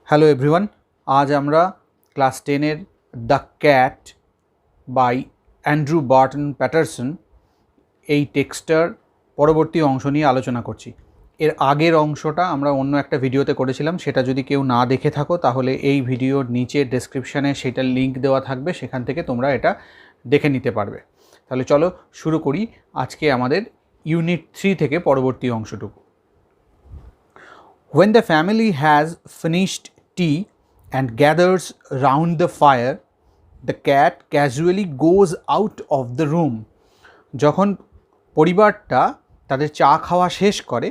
Hello everyone, আজ আমরা class 10-এর the cat by Andrew Barton Paterson এই টেক্সটার পরবর্তী অংশ নিয়ে আলোচনা করছি। এর আগের অংশটা আমরা অন্য একটা ভিডিওতে করেছিলাম, সেটা যদি কেউ না দেখে থাকো তাহলে এই ভিডিওর নিচে ডেসক্রিপশানে সেটার লিঙ্ক দেওয়া থাকবে, সেখান থেকে তোমরা এটা দেখে নিতে পারবে। তাহলে চলো শুরু করি আজকে আমাদের ইউনিট 3 থেকে পরবর্তী অংশটুকু। When the family has finished tea and gathers round the fire, the cat casually goes out of the room. যখন পরিবারটা তাদের চা খাওয়া শেষ করে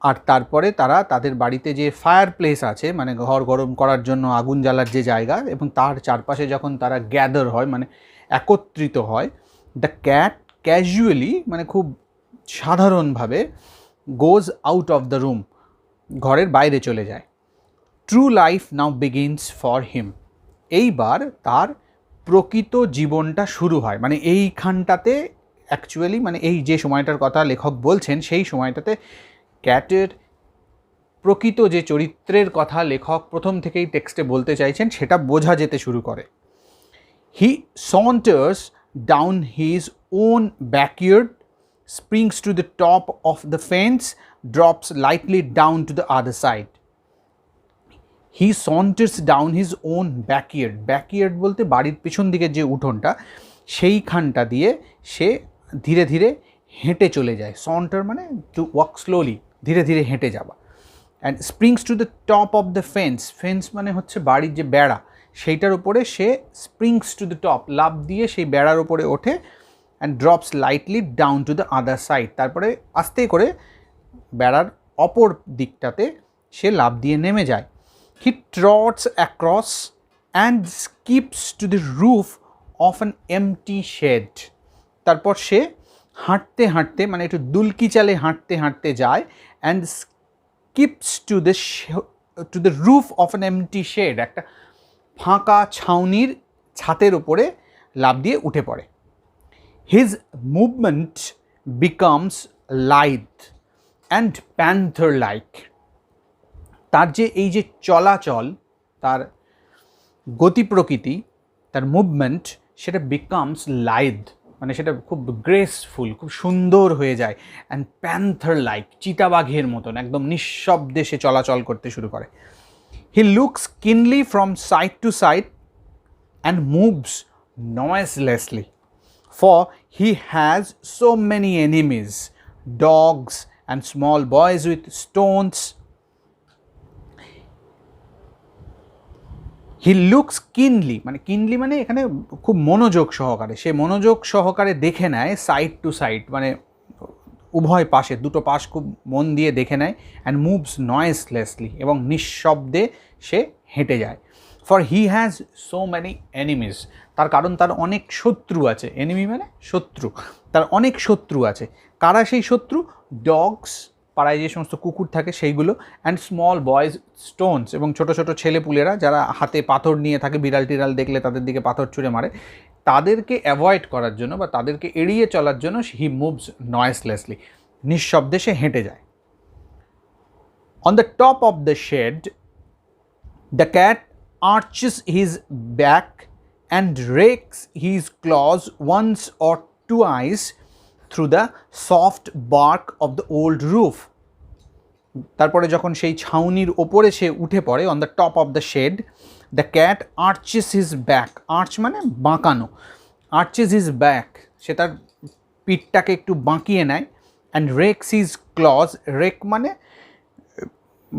আর তারপরে তারা তাদের বাড়িতে যে ফায়ার প্লেস আছে, মানে ঘর গরম করার জন্য আগুন জ্বালার যে জায়গা, এবং তার চারপাশে যখন তারা গ্যাদার হয় মানে একত্রিত হয়, দ্য ক্যাট ক্যাজুয়ালি মানে খুব সাধারণভাবে গোজ আউট অফ দ্য রুম, ঘরের বাইরে চলে যায়। True life now begins for him, এইবার তার প্রকৃত জীবনটা শুরু হয়। মানে এইখানটাতে অ্যাকচুয়ালি মানে এই যে সময়টার কথা লেখক বলছেন, সেই সময়টাতে ক্যাটের প্রকৃত যে চরিত্রের কথা লেখক প্রথম থেকেই টেক্সটে বলতে চাইছেন সেটা বোঝা যেতে শুরু করে। হি saunters down his own backyard, springs to the top of the fence, drops lightly down to the other side. He saunters down his own backyard. Backyard বলতে বাড়ির পিছন দিকের যে উঠোনটা, সেইখানটা দিয়ে সে ধীরে ধীরে হেঁটে চলে যায়। saunter মানে টু ওয়াক স্লোলি, ধীরে ধীরে হেঁটে যাওয়া। And springs to the top of the fence, fence মানে হচ্ছে বাড়ির যে বেড়া, সেইটার উপরে সে স্প্রিংস টু দ্য টপ, লাফ দিয়ে সেই বেড়ার উপরে ওঠে। And drops lightly down to the other side, তারপরে আস্তে করে বেড়ার অপর দিকটাতে সে লাফ দিয়ে নেমে যায়। He trots across and skips to the roof of an empty shed, তারপর সে হাঁটতে হাঁটতে মানে একটু দুলকি চালে হাঁটতে হাঁটতে যায়। And skips to the roof of an empty shed, একটা ফাঁকা ছাউনির ছাতের উপরে লাফ দিয়ে উঠে পড়ে। His movement becomes lithe and panther like, তার যে এই যে চলাচল, তার গতি প্রকৃতি, তার মুভমেন্ট, সেটা বিকামস লাইথ মানে সেটা খুব গ্রেসফুল, খুব সুন্দর হয়ে যায়। অ্যান্ড প্যান্থার লাইক, চিতাবাঘের মতন একদম নিঃশব্দে সে চলাচল করতে শুরু করে। He looks keenly from side to side and moves noiselessly, for he has so many enemies, dogs and small boys with stones. He looks কিনলি মানে কিনলি মানে এখানে খুব মনোযোগ সহকারে, সে মনোযোগ সহকারে দেখে নেয় সাইড টু সাইড মানে উভয় পাশে, দুটো পাশ খুব মন দিয়ে দেখে নেয়। অ্যান্ড মুভস নয়েসলেসলি, এবং নিঃশব্দে সে হেঁটে যায়। For he has so many enemies, তার কারণ তার অনেক শত্রু আছে। এনিমি মানে শত্রু, তার অনেক শত্রু আছে। কারা সেই শত্রু? ডগস, পাড়ায় যে সমস্ত কুকুর থাকে সেইগুলো। অ্যান্ড স্মল বয়েজ স্টোনস, এবং ছোটো ছোটো ছেলেপুলেরা যারা হাতে পাথর নিয়ে থাকে, বিড়াল টিড়াল দেখলে তাদের দিকে পাথর ছুঁড়ে মারে, তাদেরকে অ্যাভয়েড করার জন্য বা তাদেরকে এড়িয়ে চলার জন্য হি মুভস নয়েসলেসলি, নিঃশব্দে সে হেঁটে যায়। On the top of the shed the cat arches his back and rakes his claws once or twice through the soft bark of the old roof. তারপরে যখন সেই ছাউনির ওপরে সে উঠে পড়ে, on the top of the shed, the cat arches his back, arch মানে বাঁকানো, arches his back, সে তার পিঠটাকে একটু বাঁকিয়ে নেয়। অ্যান্ড রেকস হিজ ক্লজ, রেক মানে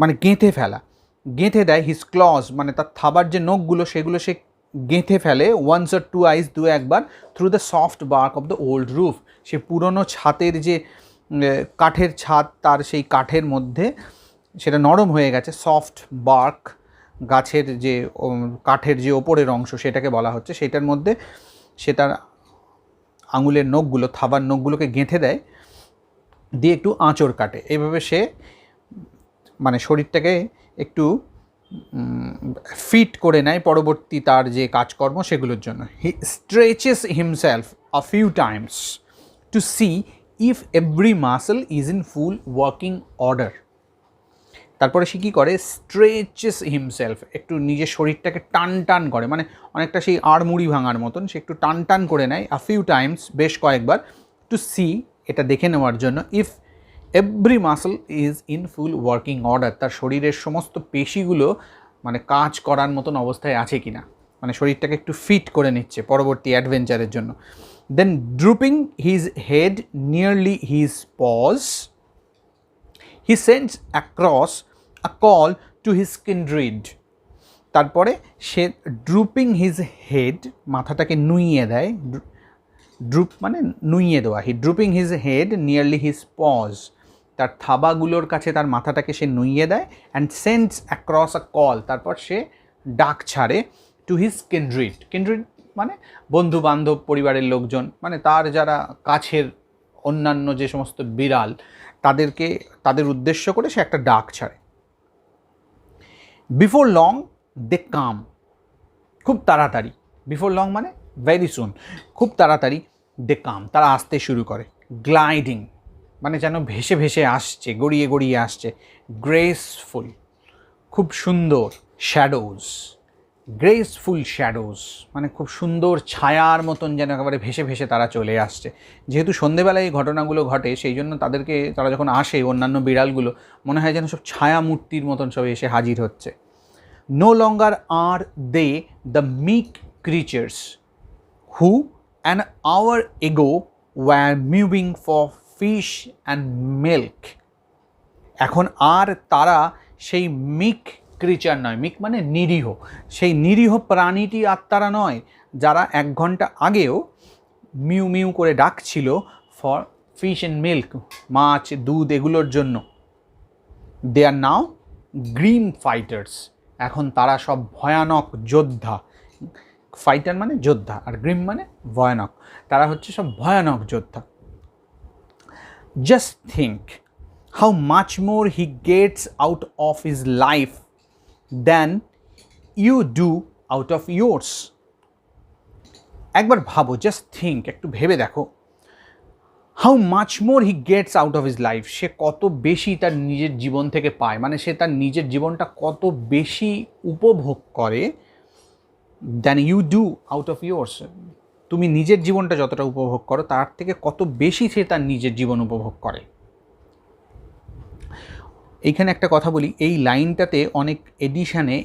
মানে গেঁথে ফেলা, গেঁথে দেয়। হিজ ক্লজ মানে তার থাবার যে নখগুলো সেগুলো সে গেঁথে ফেলে। ওয়ান্স অর টু আইস, দু একবার, through the soft bark of the old roof, সে পুরনো ছাতের যে কাঠের ছাদ, তার সেই কাঠের মধ্যে সেটা নরম হয়ে গেছে। সফট বার্ক, গাছের যে কাঠের যে ওপরের অংশ সেটাকে বলা হচ্ছে, সেটার মধ্যে সে তার আঙুলের নখগুলো, থাবার নখগুলোকে গেঁথে দেয়, দিয়ে একটু আঁচড় কাটে। এইভাবে সে মানে শরীরটাকে একটু ফিট করে নেয় পরবর্তী তার যে কাজকর্ম সেগুলোর জন্য। He stretches himself a few times to see if every muscle is in full working order. তারপরে সে কী করে, স্ট্রেচেস হিমসেলফ, একটু নিজের শরীরটাকে টান টান করে, মানে অনেকটা সেই আড়মুড়ি ভাঙার মতন সে একটু টান টান করে নেয় আ ফিউ টাইমস, বেশ কয়েকবার, টু সি, এটা দেখে নেওয়ার জন্য, if every muscle is in full working order, তার শরীরের সমস্ত পেশিগুলো মানে কাজ করার মতন অবস্থায় আছে কিনা, মানে শরীরটাকে একটু ফিট করে নিচ্ছে পরবর্তী অ্যাডভেঞ্চারের জন্য। Then drooping his head nearly his paws, he sends across a call to his kindred. তারপরে সে ড্রুপিং হিজ হেড, মাথাটাকে নুইয়ে দেয়, ড্রুপ মানে নুইয়ে দেওয়া, he drooping his head nearly his paws, তার থাবাগুলোর কাছে তার মাথাটাকে সে নুইয়ে দেয়, and sends across a call, তারপর সে ডাক ছাড়ে, টু হিজ কিন্ড্রিড, কিন্ড্রিড মানে বন্ধু বান্ধব, পরিবারের লোকজন, মানে তার যারা কাছের অন্যান্য যে সমস্ত বিড়াল, তাদের উদ্দেশ্য করে সে একটা ডাক ছাড়ে। বিফোর লং দে কাম, খুব তাড়াতাড়ি, বিফোর লং মানে ভেরি সুন, খুব তাড়াতাড়ি, দে কাম, তারা আসতে শুরু করে। গ্লাইডিং মানে যেন ভেসে ভেসে আসছে, গড়িয়ে গড়িয়ে আসছে। গ্রেসফুল, খুব সুন্দর। শ্যাডোজ, গ্রেসফুল শ্যাডোজ মানে খুব সুন্দর ছায়ার মতন যেন একেবারে ভেসে ভেসে তারা চলে আসছে। যেহেতু সন্ধেবেলায় এই ঘটনাগুলো ঘটে, সেই জন্য তারা যখন আসে, অন্যান্য বিড়ালগুলো মনে হয় যেন সব ছায়া মূর্তির মতন সব এসে হাজির হচ্ছে। No longer are they the meek creatures who an hour ago were moving for fish and milk. এখন আর তারা সেই মিক ক্রিচার নয়, মিক মানে নিরীহ, সেই নিরীহ প্রাণীটি আর তারা নয় যারা 1 ঘন্টা আগেও মিউ মিউ করে ডাকছিল ফর ফিশ অ্যান্ড মিল্ক, মাছ, দুধ এগুলোর জন্য। দে আর নাও গ্রিম ফাইটার্স, এখন তারা সব ভয়ানক যোদ্ধা। ফাইটার মানে যোদ্ধা, আর গ্রিম মানে ভয়ানক, তারা হচ্ছে সব ভয়ানক যোদ্ধা। Just think how much more he gets out of his life than you do out of yours. একবার ভাবো, জাস্ট থিঙ্ক, একটু ভেবে দেখো, how much more he gets out of his life, সে কত বেশি তার নিজের জীবন থেকে পায়, মানে সে তার নিজের জীবনটা কত বেশি উপভোগ করে, than you do out of yours, তুমি নিজের জীবনটা যতটা উপভোগ করো তার থেকে কত বেশি সে তার নিজের জীবন উপভোগ করে। এইখানে একটা কথা বলি, এই লাইনটাতে অনেক এডিশানে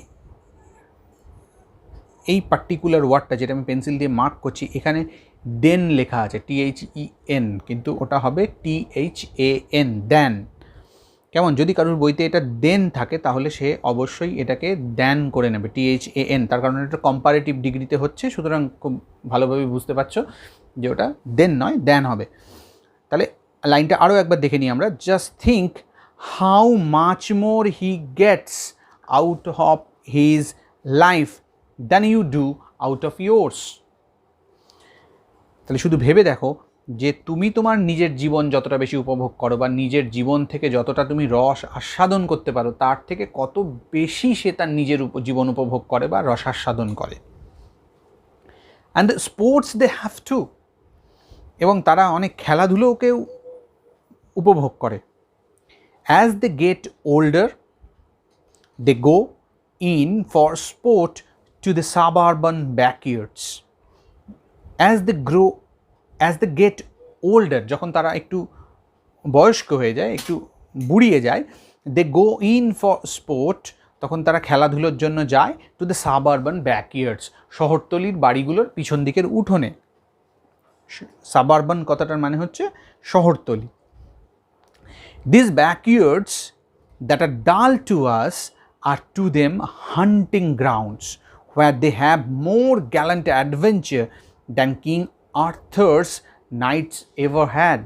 এই পার্টিকুলার ওয়ার্ডটা যেটা আমি পেন্সিল দিয়ে মার্ক করছি, এখানে দেন লেখা আছে, THEN, কিন্তু ওটা হবে THAN, দেন। কেমন, যদি কারোর বইতে এটা দেন থাকে তাহলে সে অবশ্যই এটাকে দেন করে নেবে, THAN, তার কারণ এটা কম্পারেটিভ ডিগ্রিতে হচ্ছে, সুতরাং খুব ভালোভাবে বুঝতে পারছো যে ওটা দেন নয়, দেন হবে। তাহলে লাইনটা আরও একবার দেখে নিই আমরা। Just think how much more he gets out of his life than you do out of yours. তাহলে শুধু ভেবে দেখো যে তুমি তোমার নিজের জীবন যতটা বেশি উপভোগ করো বা নিজের জীবন থেকে যতটা তুমি রস আস্বাদন করতে পারো তার থেকে কত বেশি সে তার নিজের জীবন উপভোগ করে বা রস আস্বাদন করে। And sports they have too, এবং তারা অনেক খেলাধুলোকেও উপভোগ করে। As they get older, they go in for sport to the suburban backyards. As they get older, যখন তারা একটু বয়স্ক হয়ে যায়, একটু বুড়িয়ে যায়, they go in for sport, তখন তারা খেলাধুলোর জন্য যায় to the suburban backyards, শহরতলির বাড়িগুলোর পিছন দিকের উঠোনে। সাবারবান কথাটার মানে হচ্ছে শহরতলি। These backyards that are dull to us are to them hunting grounds where they have more gallant adventure than King Arthur's knights ever had.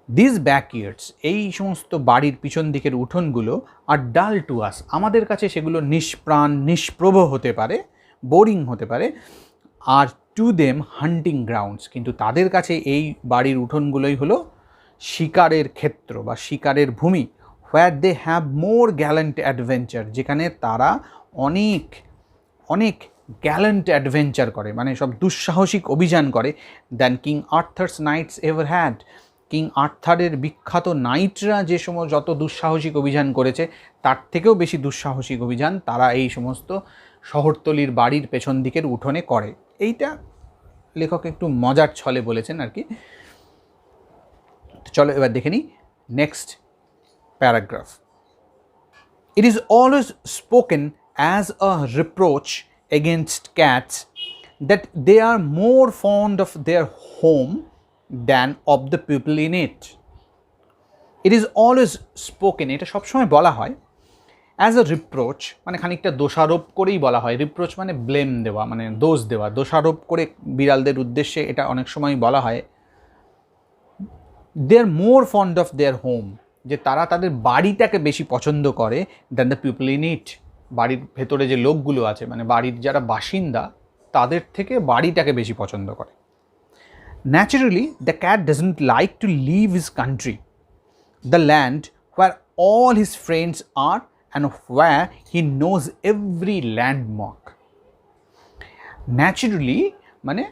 These backyards, এই সমস্ত বাড়ির পিছন দিকের উঠোনগুলো, আর ডাল টু আস, আমাদের কাছে সেগুলো নিষ্প্রাণ নিষ্প্রভ হতে পারে, বোরিং হতে পারে, আর টু দেম হান্টিং গ্রাউন্ডস, কিন্তু তাদের কাছে এই বাড়ির উঠোনগুলোই হলো শিকারের ক্ষেত্র বা শিকারের ভূমি। Where they have more gallant adventure, যেখানে তারা অনেক অনেক গ্যালেন্ট অ্যাডভেঞ্চার করে, মানে সব দুঃসাহসিক অভিযান করে, than King Arthur's knights ever had, King আর্থারের বিখ্যাত নাইটরা যে যত দুঃসাহসিক অভিযান করেছে তার থেকেও বেশি দুঃসাহসিক অভিযান তারা এই সমস্ত শহরতলির বাড়ির পেছন দিকের উঠোনে করে। এইটা লেখক একটু মজার ছলে বলেছেন আর কি। চলো এবার দেখে নিই next paragraph. It is always spoken as a reproach against cats that they are more fond of their home than of the people in it. It is always spoken, এটা সবসময় বলা হয়, অ্যাজ আ রিপ্রোচ মানে খানিকটা দোষারোপ করেই বলা হয়। রিপ্রোচ মানে ব্লেম দেওয়া, মানে দোষ দেওয়া, দোষারোপ করে বিড়ালদের উদ্দেশ্যে এটা অনেক সময় বলা হয়। দে আর মোর ফন্ড অফ দেয়ার হোম, যে তারা তাদের বাড়িটাকে বেশি পছন্দ করে than the people in it, বাড়ির ভেতরে যে লোকগুলো আছে মানে বাড়ির যারা বাসিন্দা তাদের থেকে বাড়িটাকে বেশি পছন্দ করে। Naturally the cat doesn't like to leave his country, the land where all his friends are and where he knows every landmark. Naturally মানে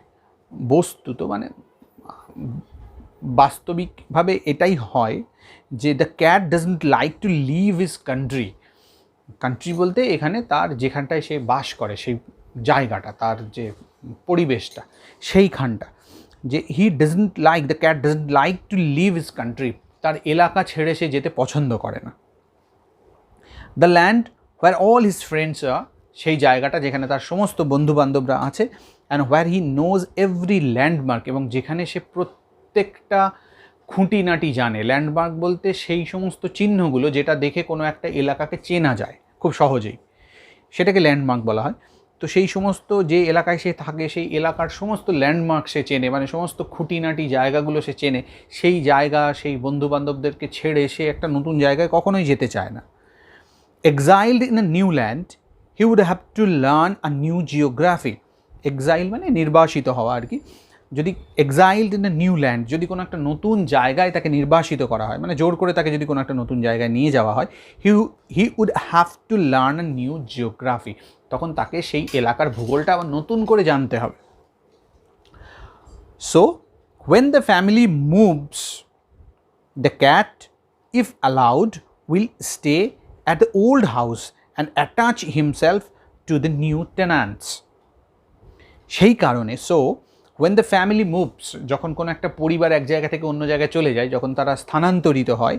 বস্তুত, মানে বাস্তবিকভাবে এটাই হয় যে the cat doesn't like to leave his country. Country বলতে এখানে তার যেখানটায় সে বাস করে সেই জায়গাটা, তার যে পরিবেশটা, সেইখানটা, যে he doesn't like, the cat doesn't like to leave his country, তার এলাকা ছেড়ে সে যেতে পছন্দ করে না। The land where all his friends are, সেই জায়গাটা যেখানে তার সমস্ত বন্ধুবান্ধবরা আছে, and where he knows every landmark, এবং যেখানে সে প্রত্যেকটা খুঁটিনাটি জানে। ল্যান্ডমার্ক বলতে সেই সমস্ত চিহ্নগুলো যেটা দেখে কোনো একটা এলাকাকে চেনা যায় খুব সহজেই, সেটাকে ল্যান্ডমার্ক বলা হয়। তো সেই সমস্ত যে এলাকায় সে থাকে সেই এলাকার সমস্ত ল্যান্ডমার্ক সে চেনে, মানে সমস্ত খুঁটিনাটি জায়গাগুলো সে চেনে। সেই জায়গা, সেই বন্ধুবান্ধবদেরকে ছেড়ে সে একটা নতুন জায়গায় কখনোই যেতে চায় না। Exiled in a new land he would have to learn a new geography. Exile মানে নির্বাসিত হওয়া আর কি। যদি exiled in a new land, যদি কোনো একটা নতুন জায়গায় তাকে নির্বাসিত করা হয়, মানে জোর করে তাকে যদি কোনো একটা নতুন জায়গায় নিয়ে যাওয়া হয়, he would have to learn a new geography, তখন তাকে সেই এলাকার ভূগোলটা আবার নতুন করে জানতে হবে। So when the family moves, the cat, if allowed, will stay at the old house and attach himself to the new tenants. সেই কারণে when the family moves, যখন কোনো একটা পরিবার এক জায়গা থেকে অন্য জায়গায় চলে যায়, যখন তারা স্থানান্তরিত হয়,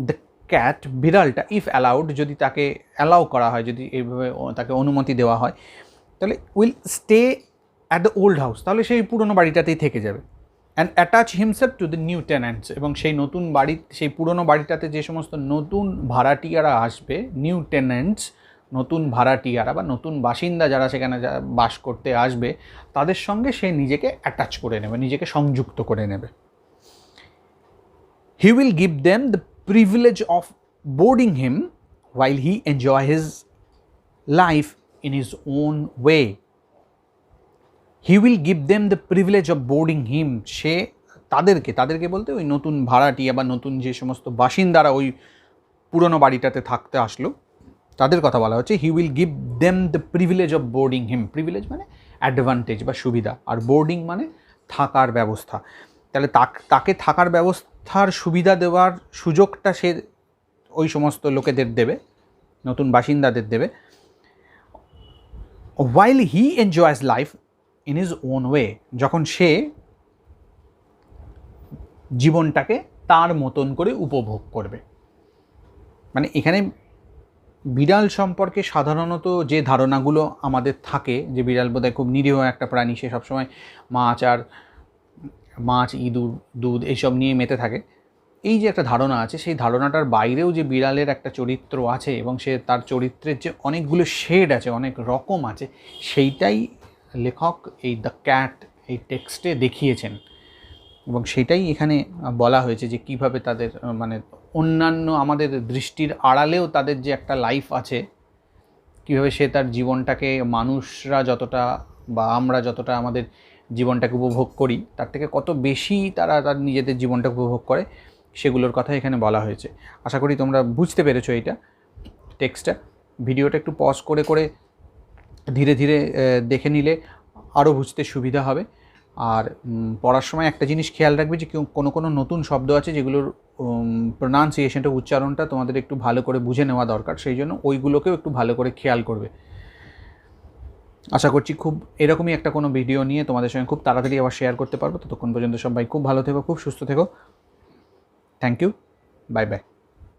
the cat, বিড়ালটা, if allowed, যদি তাকে অ্যালাউ করা হয়, যদি এইভাবে তাকে অনুমতি দেওয়া হয়, তাহলে will stay at the old house, তাহলে সেই পুরনো বাড়িটাতেই থেকে যাবে। And attach himself to the new tenants, এবং সেই নতুন বাড়ি, সেই পুরনো বাড়িটাতে যে সমস্ত নতুন ভাড়াটিয়ারা আসবে, নিউ টেন্যান্টস, নতুন ভাড়াটিয়ারা বা নতুন বাসিন্দা যারা সেখানে বাস করতে আসবে, তাদের সঙ্গে সে নিজেকে অ্যাটাচ করে নেবে, নিজেকে সংযুক্ত করে নেবে। He will give them the privilege of boarding him while he enjoy his life in his own way. He will give them the privilege of boarding him. সে তাদেরকে বলতে ওই নতুন ভাড়াটিয়া বা নতুন যে সমস্ত বাসিন্দারা ওই পুরনো বাড়িটাতে থাকতে আসলো তাদের কথা বলা হচ্ছে। He will give them the privilege of boarding him. Privilege মানে অ্যাডভান্টেজ বা সুবিধা, আর বোর্ডিং মানে থাকার ব্যবস্থা। তাহলে তাকে থাকার ব্যবস্থার সুবিধা দেওয়ার সুযোগটা সে ওই সমস্ত লোকেদের দেবে, নতুন বাসিন্দাদের দেবে। while he enjoys life in his own way, যখন সে জীবনটাকে তার মতন করে উপভোগ করবে। মানে এখানে বিড়াল সম্পর্কে সাধারণত যে ধারণাগুলো আমাদের থাকে, যে বিড়াল বোধহয় খুব নিরীহ একটা প্রাণী, সে সবসময় মাছ, ইঁদুর, দুধ এইসব নিয়ে মেতে থাকে, এই যে একটা ধারণা আছে, সেই ধারণাটার বাইরেও যে বিড়ালের একটা চরিত্র আছে এবং সে তার চরিত্রের যে অনেকগুলো শেড আছে, অনেক রকম আছে, সেইটাই লেখক এই দ্য ক্যাট এই টেক্সটে দেখিয়েছেন। এবং সেটাই এখানে বলা হয়েছে যে কীভাবে তাদের মানে অন্যান্য আমাদের দৃষ্টির আড়ালেও তাদের যে একটা লাইফ আছে, কীভাবে সে তার জীবনটাকে মানুষরা যতটা বা আমরা যতটা আমাদের জীবনটাকে উপভোগ করি তার থেকে কত বেশি তারা তার নিজেদের জীবনটাকে উপভোগ করে, সেগুলোর কথা এখানে বলা হয়েছে। আশা করি তোমরা বুঝতে পেরেছো এইটা টেক্সটটা। ভিডিওটা একটু পজ করে ধীরে ধীরে দেখে নিলে আরও বুঝতে সুবিধা হবে। আর পড়ার সময় একটা জিনিস খেয়াল রাখবে যে কোনো নতুন শব্দ আছে যেগুলোর প্রোনাউন্সিয়েশনটা, উচ্চারণটা তোমাদের একটু ভালো করে বুঝে নেওয়া দরকার, সেই জন্য ওইগুলোকেও একটু ভালো করে খেয়াল করবে। আশা করছি খুব এরকমই একটা কোনো ভিডিও নিয়ে তোমাদের সঙ্গে খুব তাড়াতাড়ি আবার শেয়ার করতে পারবো। ততক্ষণ পর্যন্ত সবাই খুব ভালো থেকো, খুব সুস্থ থেকো। Thank you, bye by.